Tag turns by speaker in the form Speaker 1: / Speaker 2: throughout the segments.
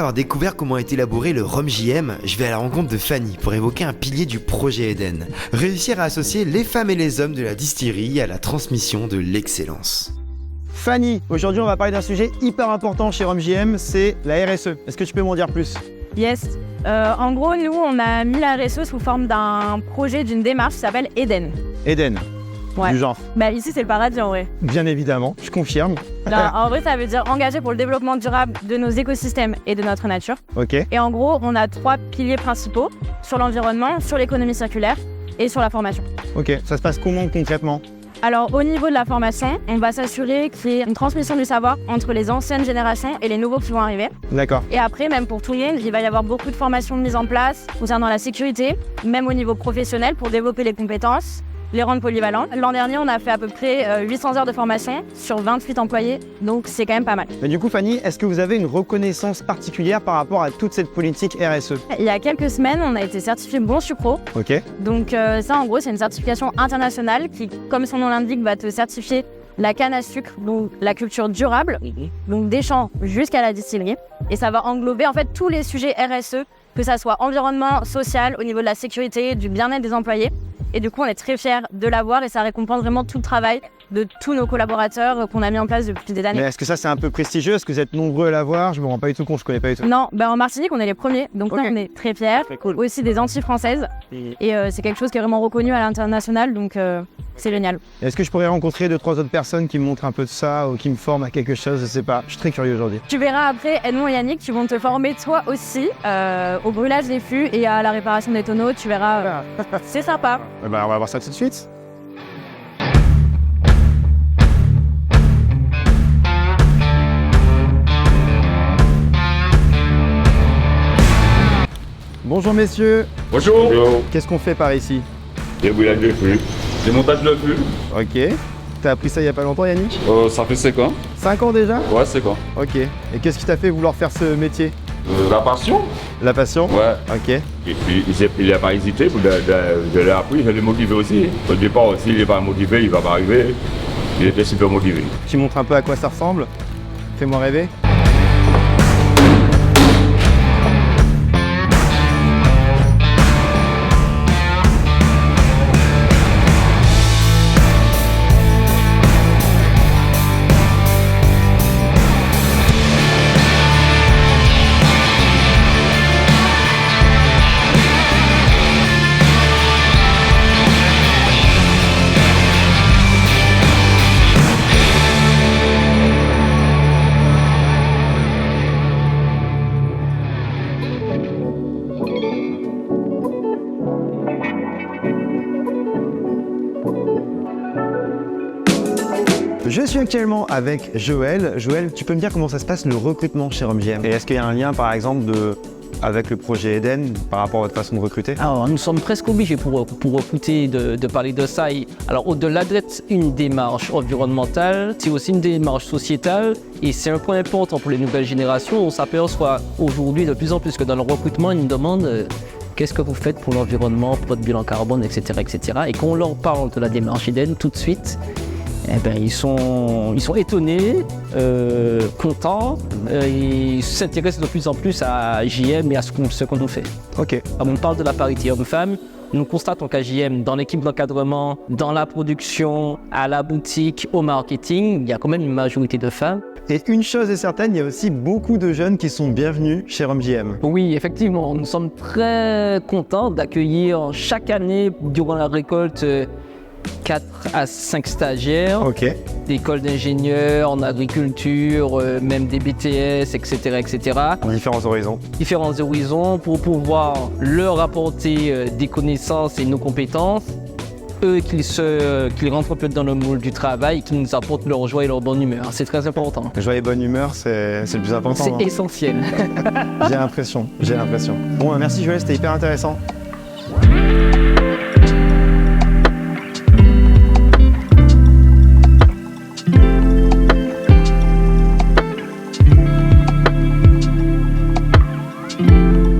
Speaker 1: avoir découvert comment est élaboré le Rhum JM, je vais à la rencontre de Fanny pour évoquer un pilier du projet Eden. Réussir à associer les femmes et les hommes de la distillerie à la transmission de l'excellence.
Speaker 2: Fanny, aujourd'hui on va parler d'un sujet hyper important chez Rhum JM, c'est la RSE. Est-ce que tu peux m'en dire plus?
Speaker 3: Yes. En gros, nous, on a mis la RSE sous forme d'un projet, d'une démarche qui s'appelle Eden.
Speaker 2: Eden,
Speaker 3: Ouais.
Speaker 2: du genre.
Speaker 3: Bah, ici, c'est le paradis en vrai.
Speaker 2: Bien évidemment, je confirme.
Speaker 3: Non, en vrai, ça veut dire engagé pour le développement durable de nos écosystèmes et de notre nature.
Speaker 2: Ok,
Speaker 3: Et en gros, on a 3 piliers principaux sur l'environnement, sur l'économie circulaire et sur la formation.
Speaker 2: ok. Ça se passe comment concrètement?
Speaker 3: Alors, au niveau de la formation, on va s'assurer qu'il y ait une transmission du savoir entre les anciennes générations et les nouveaux qui vont arriver.
Speaker 2: D'accord.
Speaker 3: Et après, même pour tout le monde, il va y avoir beaucoup de formations mises en place concernant la sécurité, même au niveau professionnel pour développer les compétences, les rendre polyvalents. L'an dernier, on a fait à peu près 800 heures de formation sur 28 employés, donc c'est quand même pas mal.
Speaker 2: Mais du coup Fanny, est-ce que vous avez une reconnaissance particulière par rapport à toute cette politique RSE?
Speaker 3: Il y a quelques semaines, on a été certifié Bon Sucro.
Speaker 2: Ok,
Speaker 3: Donc ça, en gros, c'est une certification internationale qui, comme son nom l'indique, va te certifier la canne à sucre, donc la culture durable, donc des champs jusqu'à la distillerie. Et ça va englober en fait tous les sujets RSE, que ça soit environnement, social, au niveau de la sécurité, du bien-être des employés. Et du coup, on est très fiers de l'avoir et ça récompense vraiment tout le travail de tous nos collaborateurs qu'on a mis en place depuis des années.
Speaker 2: mais est-ce que ça c'est un peu prestigieux? Est-ce que vous êtes nombreux à l'avoir? Je me rends pas du tout compte, je connais pas du tout.
Speaker 3: Non, en Martinique, on est les premiers, donc là,
Speaker 2: Ok.
Speaker 3: on est très fiers.
Speaker 2: Très cool.
Speaker 3: Aussi des Antilles françaises. Et c'est quelque chose qui est vraiment reconnu à l'international, donc c'est génial.
Speaker 2: Est-ce que je pourrais rencontrer 2-3 autres personnes qui me montrent un peu de ça ou qui me forment à quelque chose? Je sais pas, je suis très curieux aujourd'hui.
Speaker 3: Tu verras après Edmond et Yannick qui vont te former toi aussi au brûlage des fûts et à la réparation des tonneaux. Tu verras, c'est sympa.
Speaker 2: On va voir ça tout de suite. Bonjour messieurs,
Speaker 4: Bonjour.
Speaker 2: qu'est-ce qu'on fait par ici?
Speaker 4: Débrûlage de fût. Démontage de fût.
Speaker 2: Ok. T'as appris ça il y a pas longtemps Yannick?
Speaker 4: Ça fait 5 ans.
Speaker 2: 5 ans déjà?
Speaker 4: Ouais, c'est quoi?
Speaker 2: Ok. Et qu'est-ce qui t'a fait vouloir faire ce métier?
Speaker 4: La passion.
Speaker 2: La passion?
Speaker 4: Ouais.
Speaker 2: Ok.
Speaker 4: Et puis, il n'a pas hésité pour de l'appui, il est motivé aussi. Au départ, s'il n'est pas motivé, il va pas arriver. Il était super motivé.
Speaker 2: Tu montres un peu à quoi ça ressemble? Fais-moi rêver. Je suis actuellement avec Joël. Joël, tu peux me dire comment ça se passe le recrutement chez Rhum JM? Et est-ce qu'il y a un lien par exemple avec le projet Eden par rapport à votre façon de recruter?
Speaker 5: Alors, nous sommes presque obligés pour recruter de parler de ça. Alors, au-delà d'être une démarche environnementale, c'est aussi une démarche sociétale et c'est un point important pour les nouvelles générations. On s'aperçoit aujourd'hui de plus en plus que dans le recrutement, ils nous demandent qu'est-ce que vous faites pour l'environnement, pour votre bilan carbone, etc., etc. Et quand on leur parle de la démarche Eden, tout de suite, eh ben, ils sont étonnés, contents, ils s'intéressent de plus en plus à JM et à ce qu'on nous fait.
Speaker 2: Ok.
Speaker 5: On parle de la parité homme-femme. Nous constatons qu'à JM, dans l'équipe d'encadrement, dans la production, à la boutique, au marketing, il y a quand même une majorité de femmes.
Speaker 2: Et une chose est certaine, il y a aussi beaucoup de jeunes qui sont bienvenus chez Rhum JM.
Speaker 5: Oui, effectivement, nous sommes très contents d'accueillir chaque année, durant la récolte, 4 à 5 stagiaires,
Speaker 2: Ok.
Speaker 5: d'écoles d'ingénieurs, en agriculture, même des BTS, etc., etc.
Speaker 2: En différents horizons.
Speaker 5: Différents horizons pour pouvoir leur apporter des connaissances et nos compétences. Eux qu'ils rentrent un peu dans le moule du travail et qu'ils nous apportent leur joie et leur bonne humeur. C'est très important.
Speaker 2: Joie et bonne humeur, c'est le plus important.
Speaker 5: C'est
Speaker 2: hein.
Speaker 5: essentiel.
Speaker 2: J'ai l'impression. Bon, merci Joël, c'était hyper intéressant.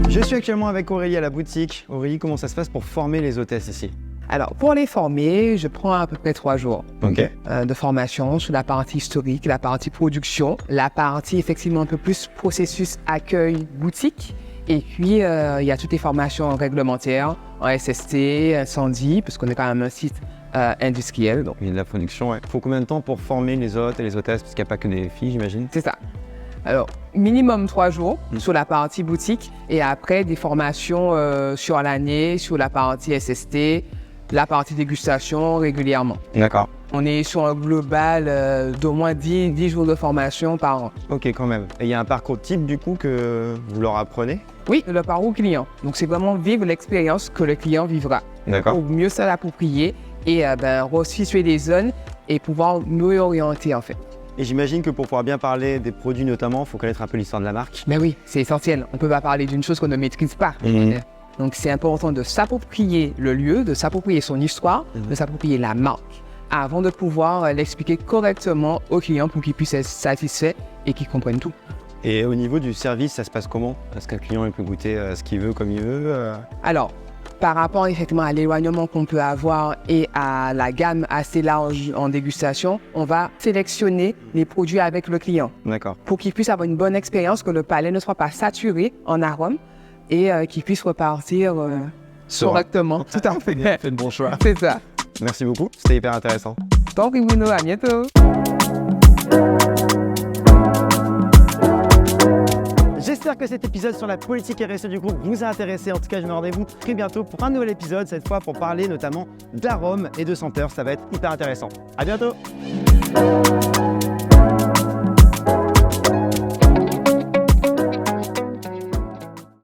Speaker 2: Je suis actuellement avec Aurélie à la boutique. Aurélie, comment ça se passe pour former les hôtesses ici?
Speaker 6: Alors, pour les former, je prends à peu près 3 jours
Speaker 2: Ok.
Speaker 6: de formation sur la partie historique, la partie production, la partie effectivement un peu plus processus accueil boutique. Et puis, il y a toutes les formations réglementaires, en SST, incendie, parce qu'on est quand même un site industriel. Donc,
Speaker 2: Il y a de la production, ouais. Faut combien de temps pour former les hôtes et les hôtesses? Parce qu'il n'y a pas que des filles, j'imagine.
Speaker 6: c'est ça. Alors, minimum 3 jours sur la partie boutique et après des formations sur l'année, sur la partie SST, la partie dégustation régulièrement.
Speaker 2: D'accord.
Speaker 6: On est sur un global d'au moins 10 jours de formation par an.
Speaker 2: Ok, quand même. Et il y a un parcours type, du coup, que vous leur apprenez?
Speaker 6: Oui, le parcours client. Donc, c'est vraiment vivre l'expérience que le client vivra
Speaker 2: D'accord.
Speaker 6: pour mieux se l'approprier et resituer des zones et pouvoir mieux orienter en fait.
Speaker 2: Et j'imagine que pour pouvoir bien parler des produits notamment, il faut connaître un peu l'histoire de la marque.
Speaker 6: Mais oui, c'est essentiel. On ne peut pas parler d'une chose qu'on ne maîtrise pas.
Speaker 2: Mhm.
Speaker 6: Donc, c'est important de s'approprier le lieu, de s'approprier son histoire, de s'approprier la marque avant de pouvoir l'expliquer correctement au client pour qu'il puisse être satisfait et qu'il comprenne tout.
Speaker 2: Et au niveau du service, ça se passe comment? Est-ce qu'un client il peut goûter ce qu'il veut comme il veut?
Speaker 6: Alors, par rapport effectivement à l'éloignement qu'on peut avoir et à la gamme assez large en dégustation, on va sélectionner les produits avec le client
Speaker 2: D'accord.
Speaker 6: pour qu'il puisse avoir une bonne expérience, que le palais ne soit pas saturé en arômes et qu'il puisse repartir correctement. Tout à fait.
Speaker 2: Faites le bon choix.
Speaker 6: C'est ça.
Speaker 2: Merci beaucoup, c'était hyper intéressant.
Speaker 6: Donc, Bruno, à bientôt.
Speaker 2: J'espère que cet épisode sur la politique RSE du groupe vous a intéressé. En tout cas, je vous donne rendez-vous très bientôt pour un nouvel épisode, cette fois pour parler notamment d'arômes et de senteurs. Ça va être hyper intéressant. À bientôt.